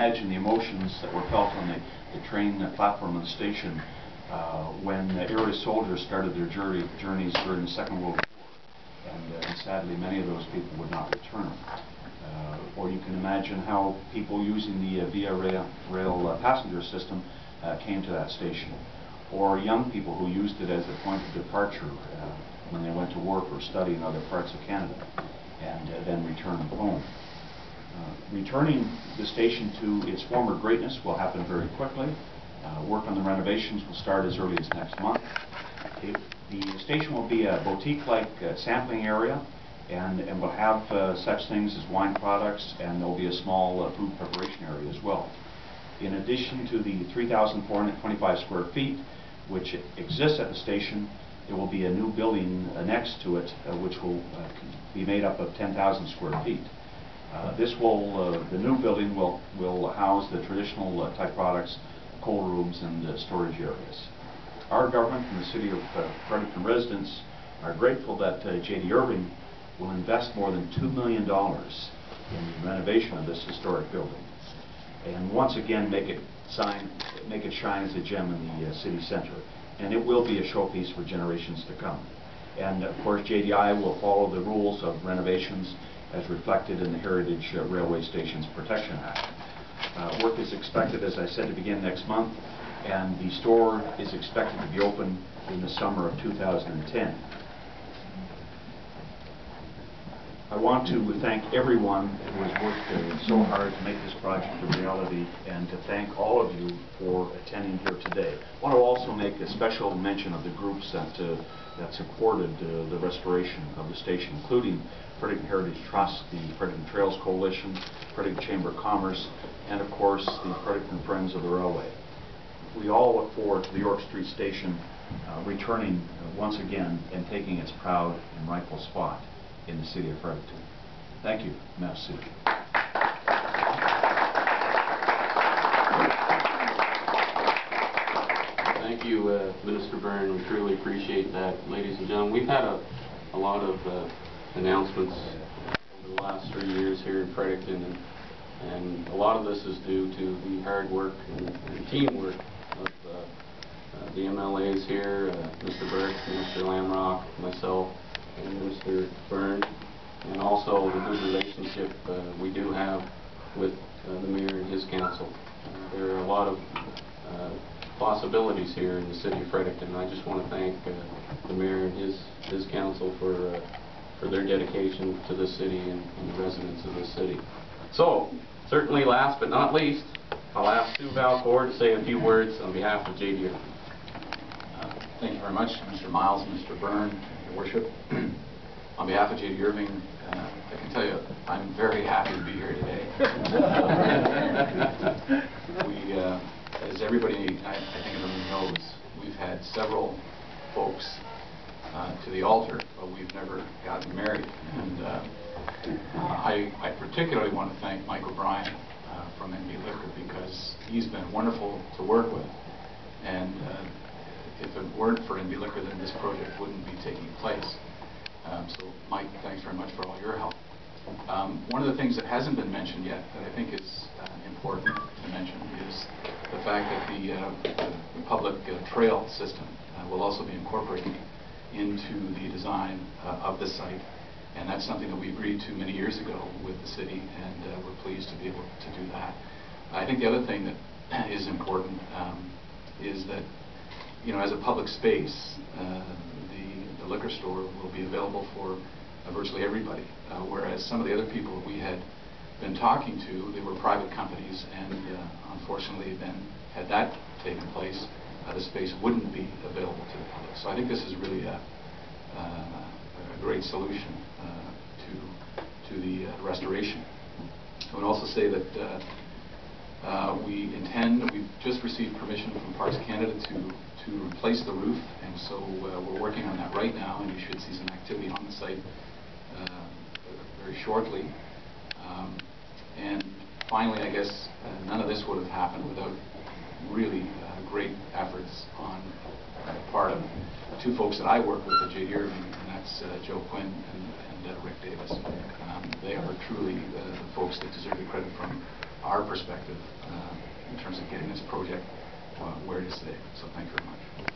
imagine the emotions that were felt on the train platform of the station when area soldiers started their journeys during the Second World War, and sadly many of those people would not return. Or you can imagine how people using the Via Rail passenger system came to that station, or young people who used it as a point of departure when they went to work or study in other parts of Canada, and then returned home. Returning the station to its former greatness will happen very quickly. Work on the renovations will start as early as next month. The station will be a boutique-like sampling area, and will have such things as wine products, and there will be a small food preparation area as well. In addition to the 3,425 square feet which exists at the station, there will be a new building next to it which will be made up of 10,000 square feet. The new building will house the traditional type products, cold rooms, and storage areas. Our government and the City of Fredericton residents are grateful that J.D. Irving will invest more than $2 million in the renovation of this historic building, and once again make it shine as a gem in the city center. And it will be a showpiece for generations to come. And of course, JDI will follow the rules of renovations as reflected in the Heritage Railway Stations Protection Act. Work is expected, as I said, to begin next month, and the store is expected to be open in the summer of 2010. I want to thank everyone who has worked so hard to make this project a reality, and to thank all of you for attending here today. I want to also make a special mention of the groups that supported the restoration of the station, including Fredericton Heritage Trust, the Fredericton Trails Coalition, Fredericton Chamber of Commerce, and of course the Fredericton Friends of the Railway. We all look forward to the York Street Station returning once again and taking its proud and rightful spot in the city of Fredericton. Thank you. Merci. Thank you, Minister Byrne. We truly appreciate that, ladies and gentlemen. We've had a lot of announcements over the last 3 years here in Fredericton, and a lot of this is due to the hard work and teamwork of the MLAs here, Mr. Burke, Mr. Lamrock, myself, and Mr. Byrne, and also the good relationship we do have with the Mayor and his council. There are a lot of possibilities here in the city of Fredericton, and I just want to thank the Mayor and his council for their dedication to the city and the residents of the city. So, certainly last but not least, I'll ask Sue Valcourt to say a few words on behalf of J.D. Irving. Thank you very much, Mr. Miles, Mr. Byrne, Your Worship. On behalf of J.D. Irving, I can tell you I'm very happy to be here today. As everybody, I think in the room knows, we've had several folks to the altar, but we've never gotten married. And I particularly want to thank Mike O'Brien from NB Liquor, because he's been wonderful to work with. And if it weren't for NB Liquor, then this project wouldn't be taking place. So Mike, thanks very much for all your help. One of the things that hasn't been mentioned yet that I think is important to mention is the fact that the public trail system will also be incorporated into the design of the site, and that's something that we agreed to many years ago with the city, and we're pleased to be able to do that. I think the other thing that is important is that, you know, as a public space, the liquor store will be available for virtually everybody, whereas some of the other people that we had been talking to, they were private companies, and unfortunately then, had that taken place, the space wouldn't be available to the public. So I think this is really a great solution to the restoration. I would also say that we've just received permission from Parks Canada to replace the roof, and so we're working on that right now, and you should see some activity on the site very shortly. And finally, I guess none of this would have happened without really great efforts on the part of two folks that I work with at J.D. Irving, and that's Joe Quinn and Rick Davis. They are truly the folks that deserve the credit from our perspective in terms of getting this project where it is today. So thank you very much.